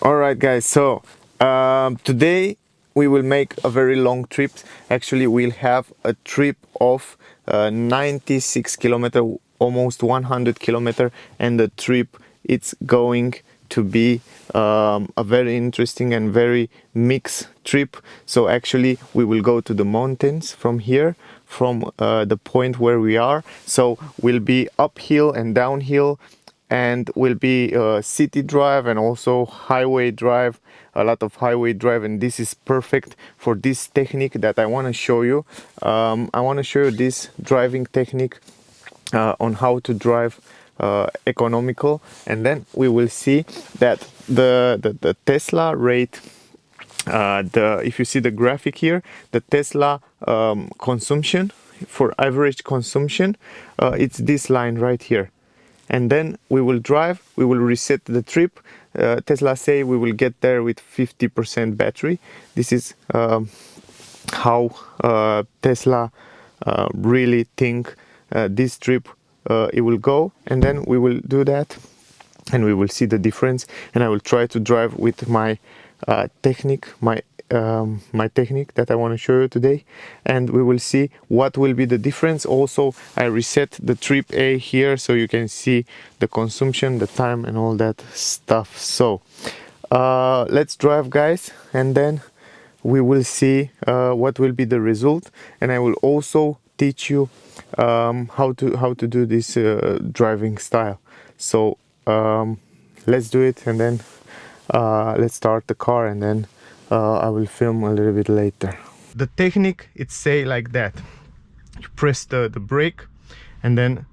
All right, guys. So today we will make a very long trip. Actually, we'll have a trip of 96 kilometer, almost 100 kilometer, and the trip it's going to be a very interesting and very mixed trip. So actually, we will go to the mountains from here, from the point where we are. So we'll be uphill and downhill, and will be city drive and also highway drive, a lot of highway drive, and this is perfect for this technique that I want to show you. I want to show you this driving technique on how to drive economical, and then we will see that the Tesla rate, if you see the graphic here, the Tesla consumption for average consumption, it's this line right here. And then we will drive, we will reset the trip. Tesla say we will get there with 50% battery. This is how Tesla really think this trip it will go, and then we will do that and we will see the difference, and I will try to drive with my technique, my technique that I want to show you today, and we will see what will be the difference. Also, I reset the trip A here so you can see the consumption, the time, and all that stuff. So let's drive, guys, and then we will see what will be the result, and I will also teach you how to do this driving style. So let's do it, and then let's start the car, and then I will film a little bit later. The technique, it's say like that: you press the brake, and then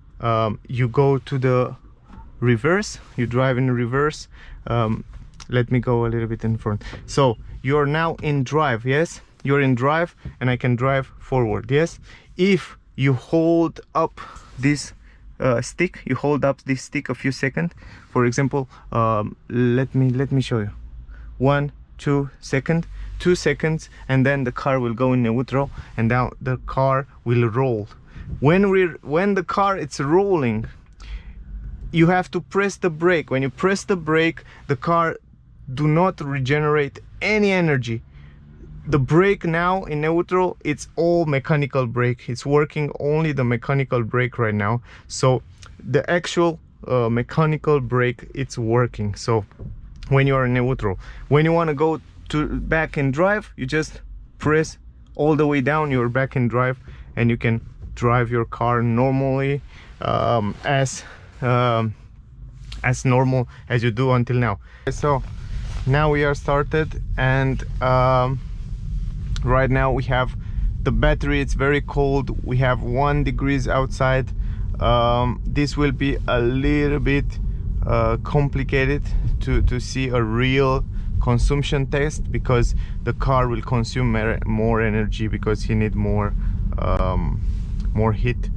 you go to the reverse, you drive in reverse. Let me go a little bit in front. So you're now in drive, yes, you're in drive, and I can drive forward, yes. If you hold up this stick, you hold up this stick a few seconds, for example, let me show you. 1, 2 seconds, 2 seconds, and then the car will go in neutral, and now the car will roll. When the car it's rolling, you have to press the brake. When you press the brake, the car do not regenerate any energy. The brake now in neutral, it's all mechanical brake. It's working only the mechanical brake right now. So the actual mechanical brake, it's working. So when you are in neutral, when you want to go to back in drive, you just press all the way down, you're back in drive, and you can drive your car normally, as normal as you do until now. So now we are started, and right now we have the battery, it's very cold, we have 1 degrees outside. This will be a little bit complicated to see a real consumption test, because the car will consume more energy, because you need more heat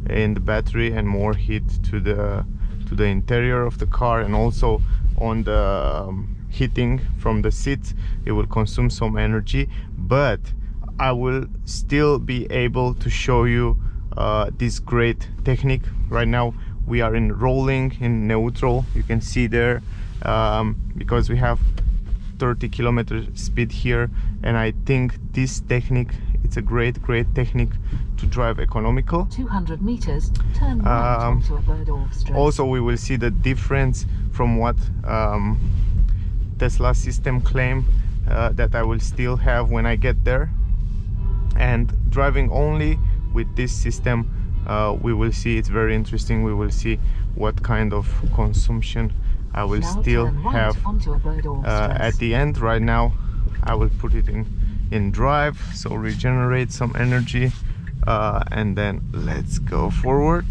in the battery and more heat to the interior of the car, and also on the heating from the seats, it will consume some energy. But I will still be able to show you this great technique. Right now we are in rolling in neutral, you can see there, because we have 30 kilometer speed here, and I think this technique, it's a great technique to drive economical. 200 meters, turn right onto a bird-off straight. Also, we will see the difference from what Tesla system claim that I will still have when I get there, and driving only with this system, we will see, it's very interesting. We will see what kind of consumption I will now still turn right have onto a bird-off at the end. Right now I will put it in drive, so regenerate some energy, and then let's go forward.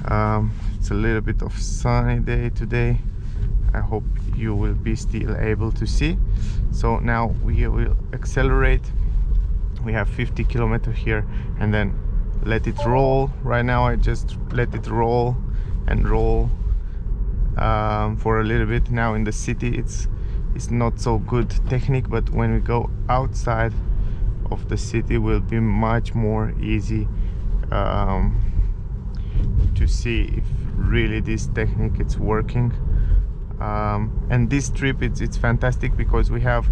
It's a little bit of sunny day today. I hope you will be still able to see. So now we will accelerate. We have 50 kilometers here, and then let it roll. Right now I just let it roll and roll for a little bit. Now in the city it's not so good technique, but when we go outside of the city will be much more easy to see if really this technique it's working. And this trip, it's fantastic because we have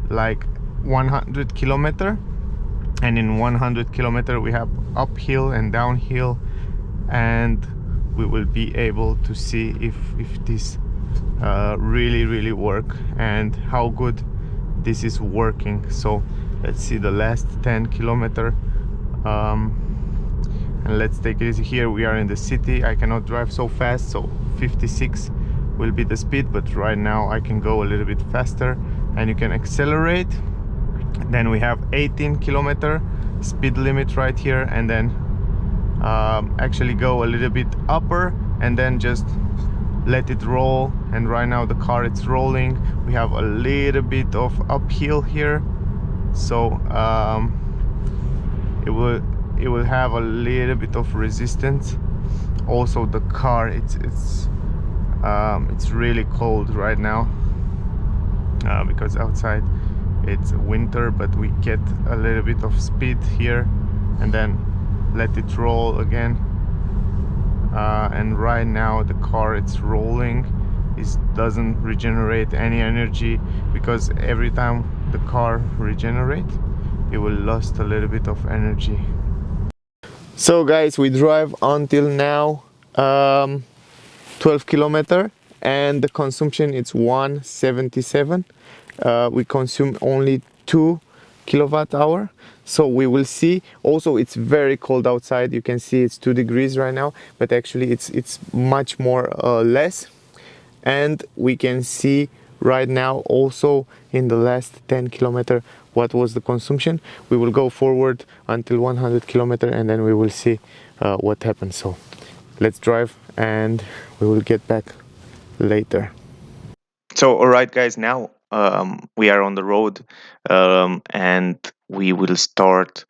like 100 kilometer, and in 100 kilometer we have uphill and downhill, and we will be able to see if this really work and how good this is working. So let's see the last 10 kilometer, and let's take it easy. Here we are in the city. I cannot drive so fast, so 56 will be the speed, but right now I can go a little bit faster, and you can accelerate. Then we have 18 kilometer speed limit right here, and then actually go a little bit upper and then just let it roll. And right now the car, it's rolling. We have a little bit of uphill here, so it will have a little bit of resistance. Also the car, it's really cold right now, because outside it's winter, but we get a little bit of speed here and then let it roll again. And right now the car, it's rolling. It doesn't regenerate any energy, because every time the car regenerates, it will lose a little bit of energy. So guys, we drive until now 12 kilometer, and the consumption is 177. We consume only 2 kilowatt hour. So we will see. Also, it's very cold outside. You can see it's 2 degrees right now, but actually it's much more less. And we can see right now also in the last 10 kilometer what was the consumption. We will go forward until 100 kilometer, and then we will see what happens. So let's drive, and we will get back later. So, all right, guys, now we are on the road, and we will start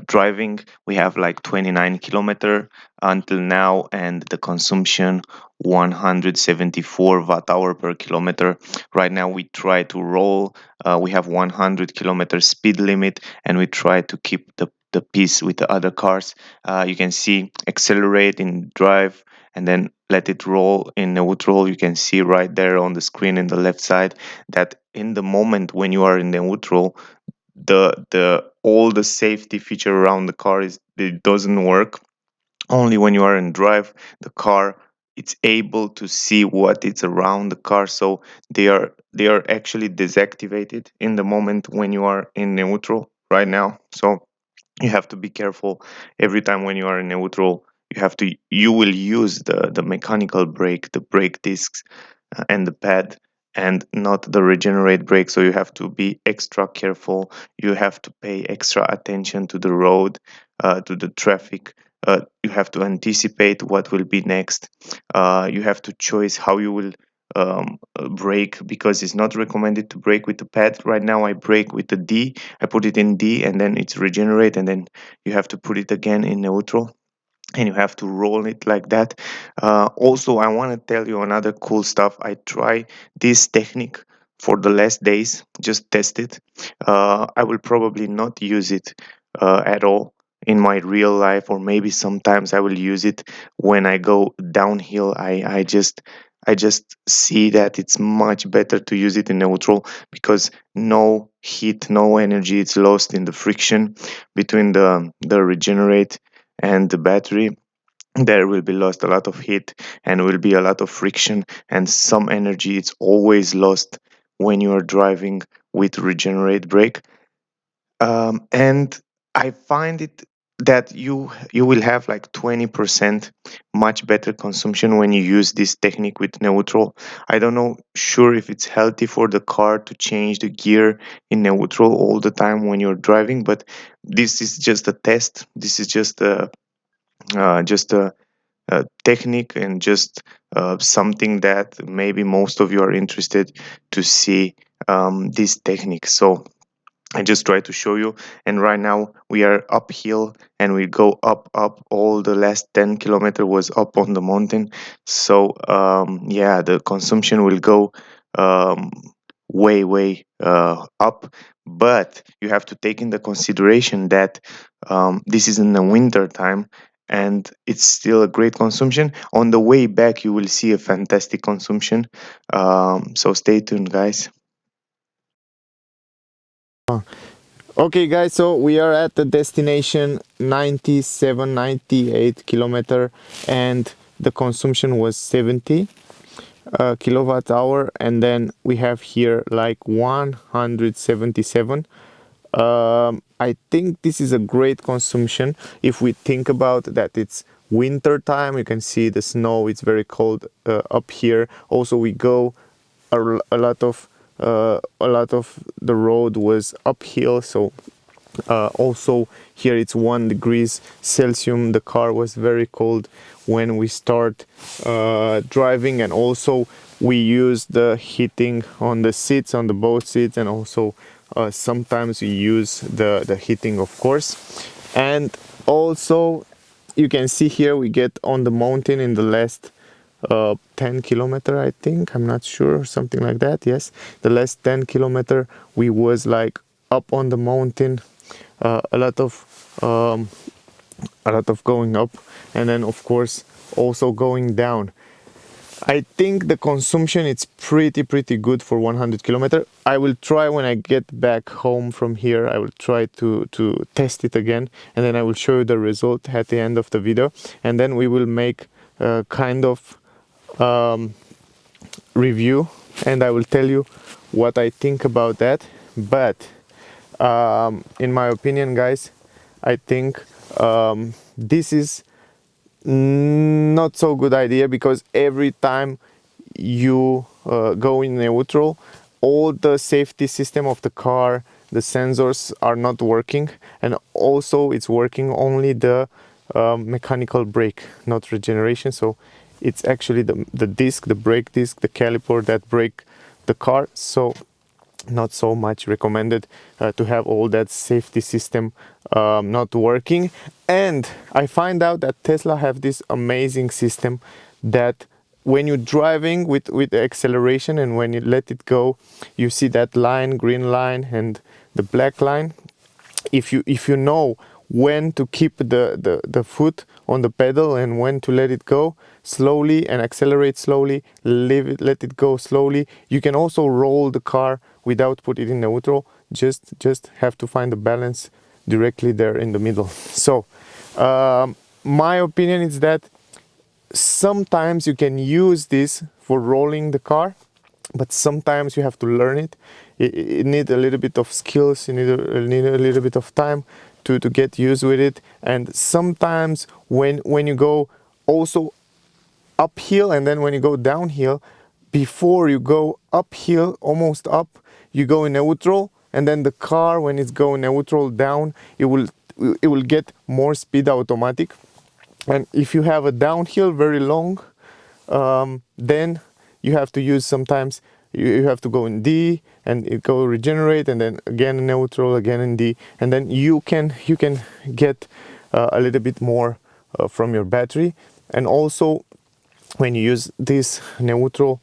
driving. We have like 29 kilometer until now, and the consumption 174 watt hour per kilometer. Right now, we try to roll. We have 100 kilometer speed limit, and we try to keep the pace with the other cars. You can see accelerate in drive, and then let it roll in neutral. You can see right there on the screen in the left side that in the moment when you are in neutral, the all the safety feature around the car is, it doesn't work. Only when you are in drive, the car, it's able to see what is around the car, so they are actually deactivated in the moment when you are in neutral right now. So you have to be careful every time when you are in neutral. You will use the mechanical brake, the brake discs, and the pad, and not the regenerate brake. So you have to be extra careful. You have to pay extra attention to the road, to the traffic. You have to anticipate what will be next. You have to choose how you will brake, because it's not recommended to brake with the pad. Right now I brake with the D. I put it in D, and then it's regenerate, and then you have to put it again in neutral, and you have to roll it like that. Also, I want to tell you another cool stuff. I try this technique for the last days, just test it. I will probably not use it at all in my real life, or maybe sometimes I will use it when I go downhill. I just see that it's much better to use it in neutral, because no heat, no energy, it's lost in the friction between the regenerate and the battery. There will be lost a lot of heat, and will be a lot of friction, and some energy, it's always lost when you are driving with regenerate brake. And I find it that you will have like 20% much better consumption when you use this technique with neutral. I don't know sure if it's healthy for the car to change the gear in neutral all the time when you're driving, but this is just a test. This is just a technique, and just something that maybe most of you are interested to see, this technique. So I just try to show you. And right now we are uphill, and we go up. All the last 10 kilometer was up on the mountain. So yeah, the consumption will go um, way up. But you have to take into consideration that this is in the winter time, and it's still a great consumption. On the way back, you will see a fantastic consumption. So stay tuned, guys. Okay, guys, so we are at the destination, 97, 98 kilometer, and the consumption was 70 kilowatt hour, and then we have here like 177. I think this is a great consumption. If we think about that, it's winter time. You can see the snow. It's very cold up here. Also, we go a lot of the road was uphill, so also here it's 1 degrees Celsius. The car was very cold when we start driving, and also we use the heating on the seats, on the both seats, and also sometimes we use the heating, of course. And also you can see here we get on the mountain in the last 10 kilometer, I think, I'm not sure, something like that. Yes, the last 10 kilometer we was like up on the mountain, a lot of going up, and then of course also going down. I think the consumption is pretty good for 100 kilometer. I will try when I get back home from here. I will try to test it again, and then I will show you the result at the end of the video, and then we will make a kind of review, and I will tell you what I think about that. But in my opinion, guys, I think this is not so good idea, because every time you go in neutral, all the safety system of the car, the sensors are not working, and also it's working only the mechanical brake, not regeneration. So it's actually the disc, the brake disc, the caliper that brake the car. So not so much recommended to have all that safety system not working. And I find out that Tesla have this amazing system that when you're driving with the acceleration, and when you let it go, you see that line, green line and the black line. If you know when to keep the foot on the pedal and when to let it go slowly and accelerate slowly, let it go slowly, you can also roll the car without put it in neutral. Just have to find the balance directly there in the middle. So my opinion is that sometimes you can use this for rolling the car, but sometimes you have to learn it. It needs a little bit of skills, you need a little bit of time to get used with it. And sometimes when you go also uphill, and then when you go downhill, before you go uphill, almost up, you go in neutral, and then the car, when it's going neutral down, it will get more speed automatic. And if you have a downhill very long, then you have to use sometimes, you have to go in D and it go regenerate, and then again in neutral, again in D, and then you can get a little bit more from your battery. And also when you use this neutral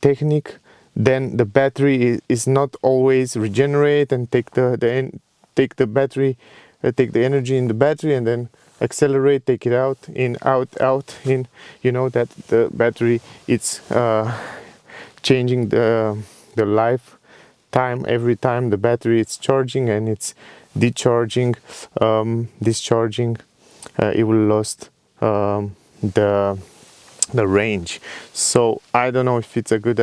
technique, then the battery is not always regenerate and take the battery, take the energy in the battery, and then accelerate, take it out, in, out, in. You know that the battery, it's changing the lifetime every time the battery is charging, and it's discharging, discharging. It will lost the range. So I don't know if it's a good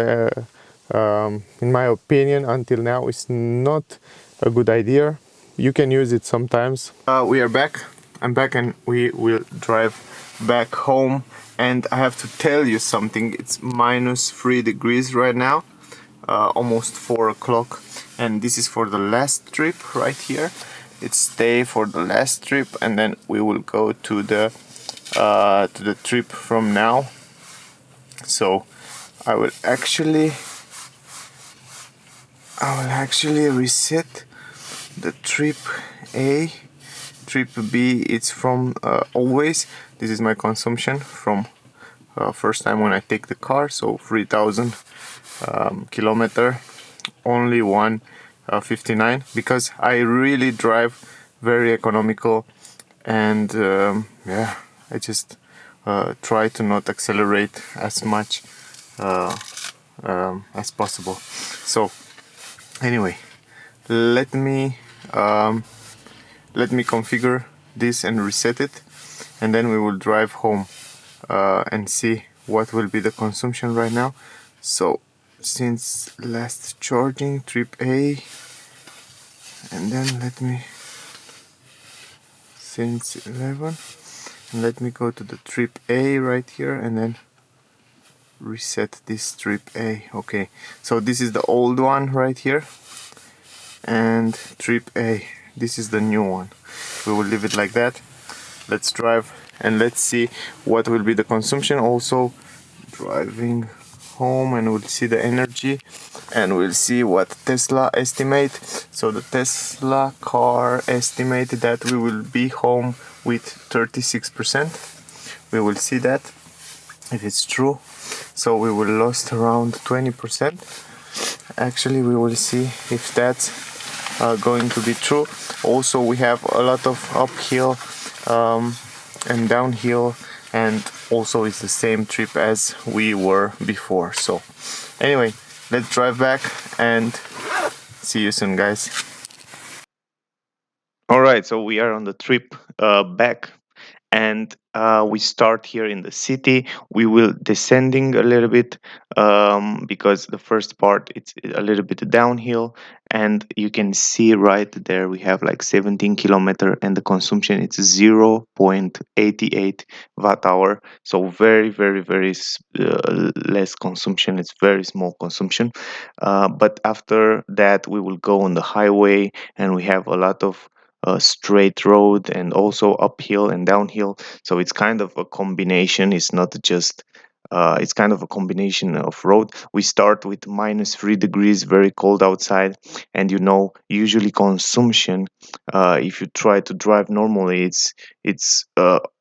in my opinion, until now it's not a good idea. You can use it sometimes. We are back. I'm back, and we will drive back home. And I have to tell you something. It's -3 degrees right now, almost 4 o'clock, and this is for the last trip right here. It's stay for the last trip, and then we will go to the trip from now. So I will actually reset the trip A. Trip B, it's from always. This is my consumption from first time when I take the car, so 3,000 kilometer, only 159, because I really drive very economical and yeah, I just try to not accelerate as much uh, as possible. So anyway, let me um, let me configure this and reset it, and then we will drive home and see what will be the consumption right now. So since last charging trip A, and then let me since 11, and let me go to the trip A right here and then reset this trip A. Okay, so this is the old one right here, and trip A, this is the new one. We will leave it like that. Let's drive and let's see what will be the consumption. Also driving home, and we'll see the energy, and we'll see what Tesla estimate. So the Tesla car estimated that we will be home with 36%. We will see that if it's true. So we will lost around 20%. Actually, we will see if that's going to be true. Also, we have a lot of uphill and downhill, and also it's the same trip as we were before. So anyway, let's drive back and see you soon, guys. All right, so we are on the trip back, and we start here in the city. We will descending a little bit because the first part it's a little bit downhill, and you can see right there we have like 17 kilometer, and the consumption it's 0.88 watt hour. So very very very less consumption. It's very small consumption. But after that we will go on the highway, and we have a lot of straight road and also uphill and downhill. So it's kind of a combination. It's not just it's kind of a combination of road. We start with -3 degrees, very cold outside, and usually consumption. If you try to drive normally, it's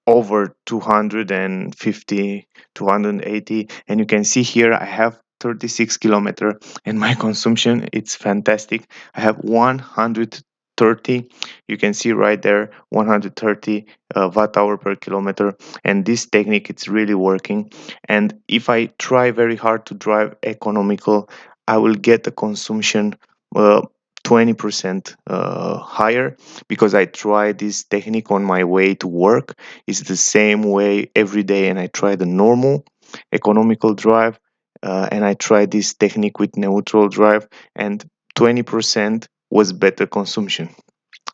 over 250, 280, and you can see here I have 36 kilometer, and my consumption it's fantastic. I have 130. You can see right there 130 watt hour per kilometer, and this technique it's really working. And if I try very hard to drive economical, I will get the consumption uh, 20% higher, because I try this technique on my way to work. It's the same way every day, and I try the normal economical drive, and I try this technique with neutral drive, and 20% was better consumption.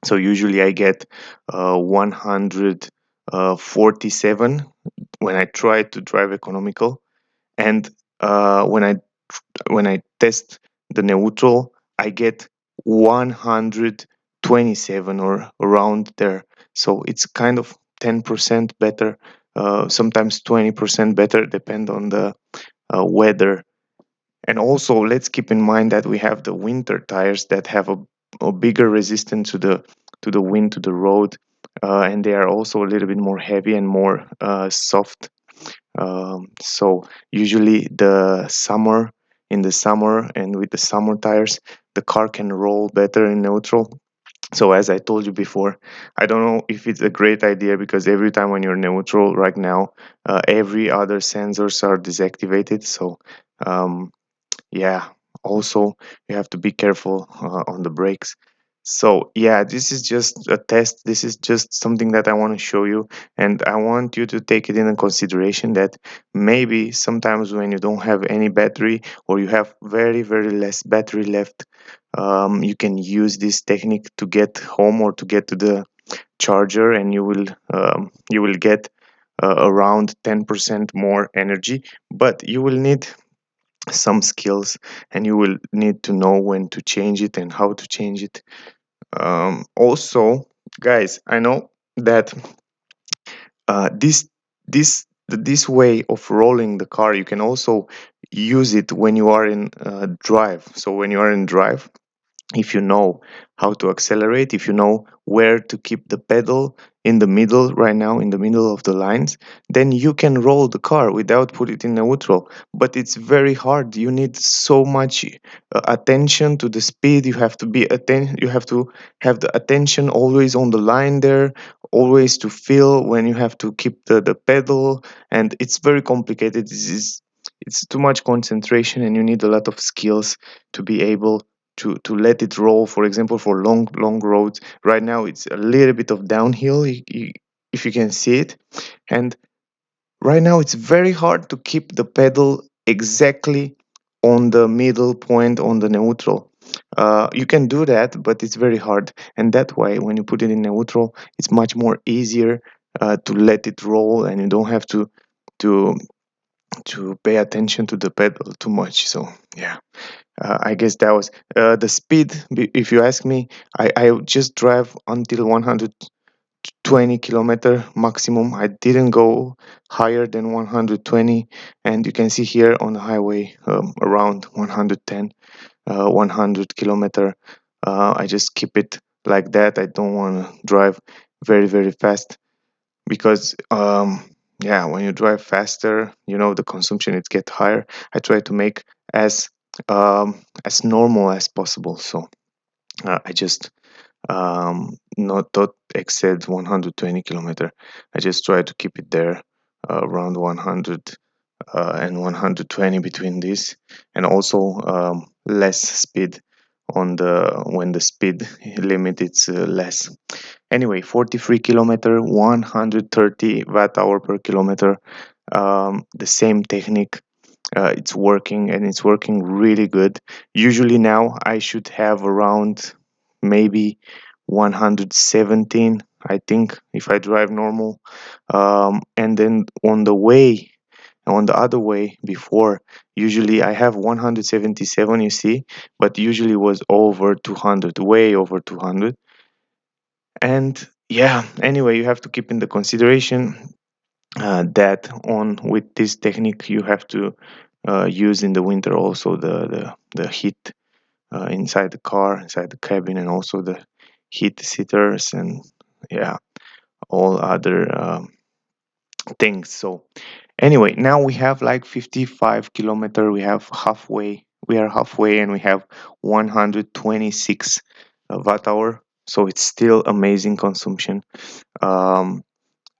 So usually I get 147 when I try to drive economical, and when I test the neutral, I get 127 or around there. So it's kind of 10% better, sometimes 20% better, depend on the weather. And also, let's keep in mind that we have the winter tires that have a bigger resistance to the wind, to the road, and they are also a little bit more heavy and more soft. So usually in the summer and with the summer tires, the car can roll better in neutral. So as I told you before, I don't know if it's a great idea, because every time when you're neutral right now, every other sensors are deactivated. So um, yeah, also you have to be careful on the brakes. So yeah, this is just a test. This is just something that I want to show you, and I want you to take it in consideration that maybe sometimes when you don't have any battery, or you have very very less battery left, you can use this technique to get home or to get to the charger, and you will get around 10% more energy. But you will need some skills, and you will need to know when to change it and how to change it. Also, guys, I know that this way of rolling the car, you can also use it when you are in drive. So when you are in drive, if you know how to accelerate, if you know where to keep the pedal, in the middle right now, in the middle of the lines, then you can roll the car without put it in neutral. But it's very hard. You need so much attention to the speed. You have to be you have to have the attention always on the line there, always to feel when you have to keep the pedal, and it's very complicated. It's too much concentration, and you need a lot of skills to be able to let it roll. For example, for long roads, right now it's a little bit of downhill, if you can see it, and right now it's very hard to keep the pedal exactly on the middle point on the neutral. You can do that, but it's very hard, and that way when you put it in neutral, it's much more easier to let it roll, and you don't have to pay attention to the pedal too much. So yeah, I guess that was the speed. If you ask me, I just drive until 120 kilometer maximum. I didn't go higher than 120, and you can see here on the highway around 110, 100 kilometer. I just keep it like that. I don't want to drive very fast, because yeah, when you drive faster, the consumption it get higher. I try to make as as normal as possible. So I just not exceed 120 kilometer. I just try to keep it there, around 100 and 120 between this, and also less speed on the when the speed limit it's less. Anyway, 43 kilometer, 130 watt hour per kilometer. The same technique. It's working, and it's working really good. Usually now I should have around maybe 117, I think, if I drive normal. And then on the other way before, usually I have 177, you see, but usually was over 200, way over 200. And yeah, anyway, you have to keep in the consideration that on with this technique you have to use in the winter also the heat inside the car, inside the cabin, and also the heat seaters, and yeah, all other things. So anyway, now we have like 55 kilometer. We are halfway, and we have 126 watt hour. So it's still amazing consumption. Um,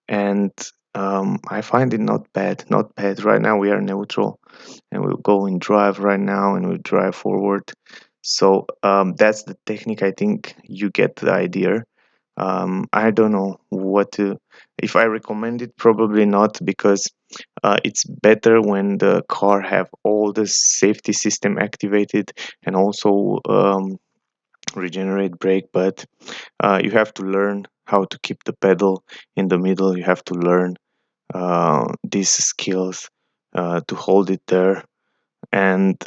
and I find it not bad, not bad. Right now we are neutral, and we'll go in drive right now, and we'll drive forward. So that's the technique. I think you get the idea. I don't know what to. If I recommend it, probably not, because it's better when the car have all the safety system activated, and also regenerate brake. But you have to learn how to keep the pedal in the middle. You have to learn these skills to hold it there. And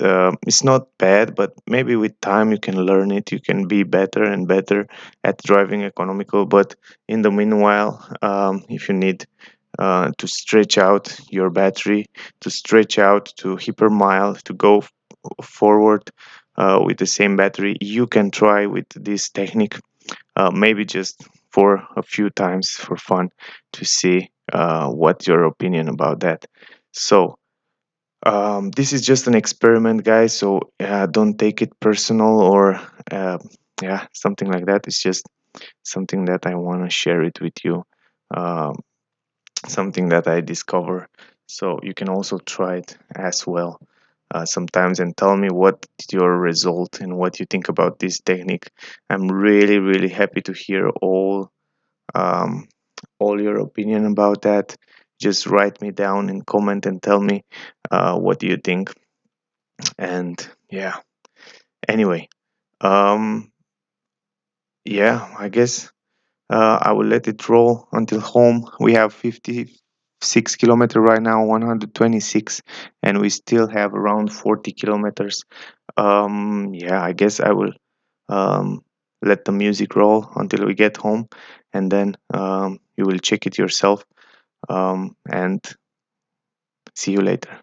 it's not bad, but maybe with time you can learn it. You can be better and better at driving economical. But in the meanwhile, if you need to stretch out your battery, to stretch out to hyper mile, to go forward with the same battery, you can try with this technique, maybe just for a few times for fun, to see what your opinion about that. So this is just an experiment, guys. So don't take it personal, or yeah, something like that. It's just something that I want to share it with you. Um, Something that I discover. So you can also try it as well sometimes, and tell me what your result and what you think about this technique. I'm really happy to hear um, all your opinion about that. Just write me down in comment and tell me what do you think. And yeah, anyway, um, yeah, I guess I will let it roll until home. We have 56 kilometer right now, 126, and we still have around 40 kilometers. Yeah, I guess I will um, let the music roll until we get home, and then you will check it yourself. And see you later.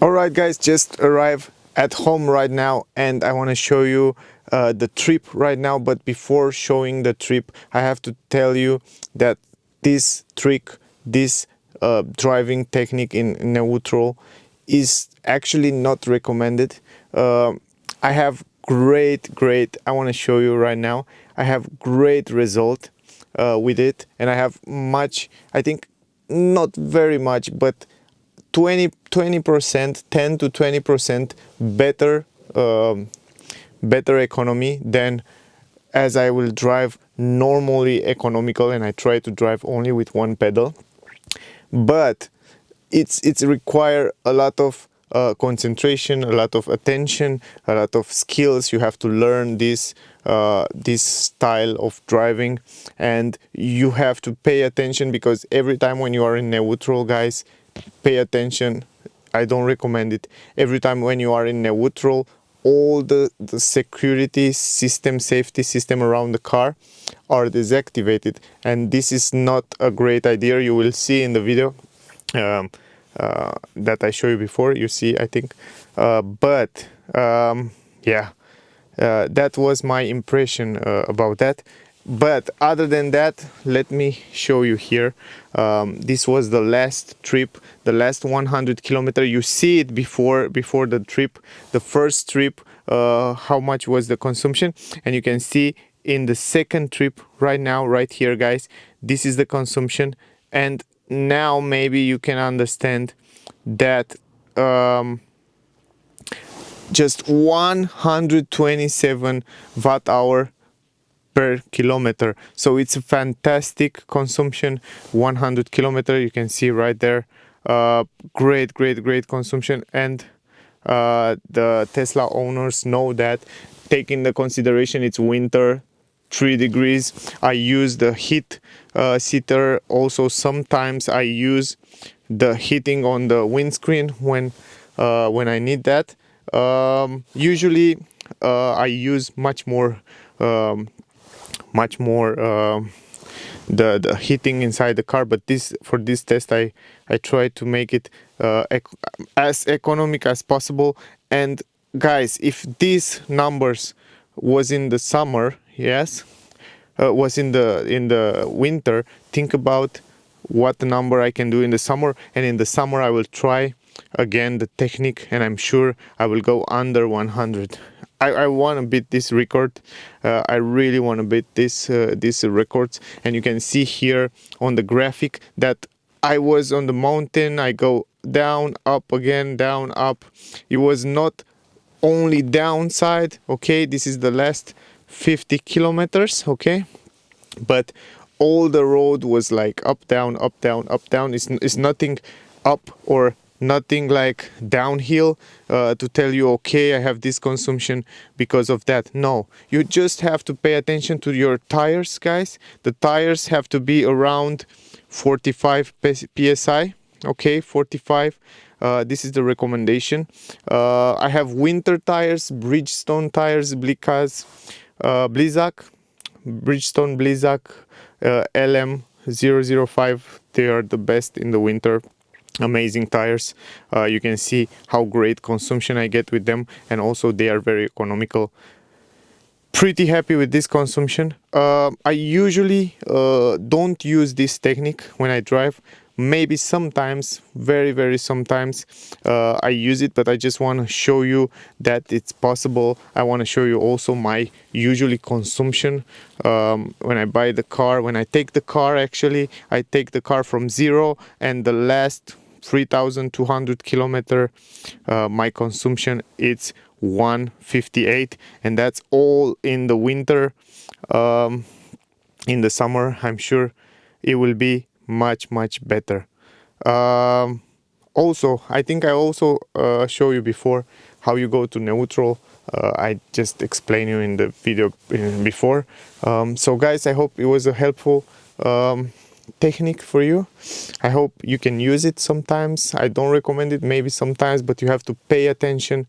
All right, guys, just arrived at home right now, and I want to show you the trip right now. But before showing the trip, I have to tell you that this trick, this driving technique in neutral, is actually not recommended. I have great. I want to show you right now. I have great result with it, and I have much. I think not very much, but 20%, 10 to 20% better better economy than as I will drive normally economical, and I try to drive only with one pedal. But it's require a lot of concentration, a lot of attention, a lot of skills. You have to learn this style of driving, and you have to pay attention, because every time when you are in neutral, guys, pay attention. I don't recommend it. Every time when you are in neutral, all the security system, safety system around the car are deactivated, and this is not a great idea. You will see in the video um, that I show you before. You see, I think, but yeah, that was my impression about that. But other than that, let me show you here. This was the last trip, the last 100 kilometer. You see it before the trip, the first trip, how much was the consumption, and you can see in the second trip right now, right here, guys, this is the consumption. And now maybe you can understand that just 127 watt hour per kilometer. So it's a fantastic consumption. 100 kilometer, you can see right there. Great consumption. And the Tesla owners know that, taking the consideration it's winter, 3 degrees. I use the heat seater. Also sometimes I use the heating on the windscreen when I need that. Usually I use much more the heating inside the car, but for this test I try to make it as economic as possible. And guys, if these numbers was in the summer, yes, was in the winter, think about what the number I can do in the summer. And in the summer I will try again the technique, and I'm sure I will go under 100. I want to beat this record. I really want to beat these records. And you can see here on the graphic that I was on the mountain. I go down, up again, down, up. It was not only downside. Okay, this is the last 50 kilometers. Okay, but all the road was like up, down, up, down, up, down. It's nothing up or nothing like downhill to tell you, okay, I have this consumption because of that. No, you just have to pay attention to your tires, guys. The tires have to be around 45 psi. Okay, 45. This is the recommendation. I have winter tires, Bridgestone tires, Blizzak, Bridgestone Blizzak LM005. They are the best in the winter. Amazing tires. You can see how great consumption I get with them, and also they are very economical. Pretty happy with this consumption. I usually don't use this technique when I drive. Maybe sometimes, very sometimes, I use it, but I just want to show you that it's possible. I want to show you also my usually consumption when I buy the car. When I take the car, actually, I take the car from zero, and the last 3,200 kilometer, my consumption it's 158, and that's all in the winter. In the summer, I'm sure it will be much better. Also, I think I also show you before how you go to neutral. I just explained you in the video before. So guys, I hope it was a helpful technique for you. I hope you can use it sometimes. I don't recommend it maybe sometimes, but you have to pay attention,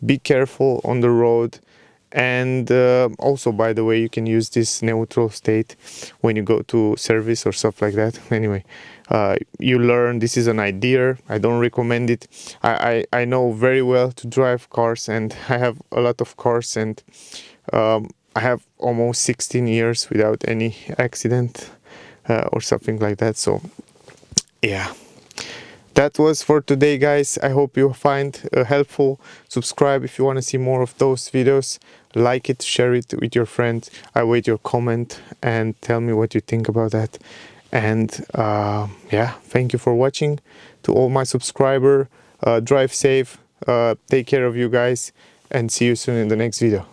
be careful on the road, And also, by the way, you can use this neutral state when you go to service or stuff like that. Anyway, you learn. This is an idea. I don't recommend it. I know very well to drive cars, and I have a lot of cars, and I have almost 16 years without any accident or something like that. So yeah, that was for today, guys. I hope you find helpful. Subscribe if you want to see more of those videos. Like it, share it with your friends. I wait your comment and tell me what you think about that. And yeah, thank you for watching. To all my subscriber, drive safe, take care of you guys, and see you soon in the next video.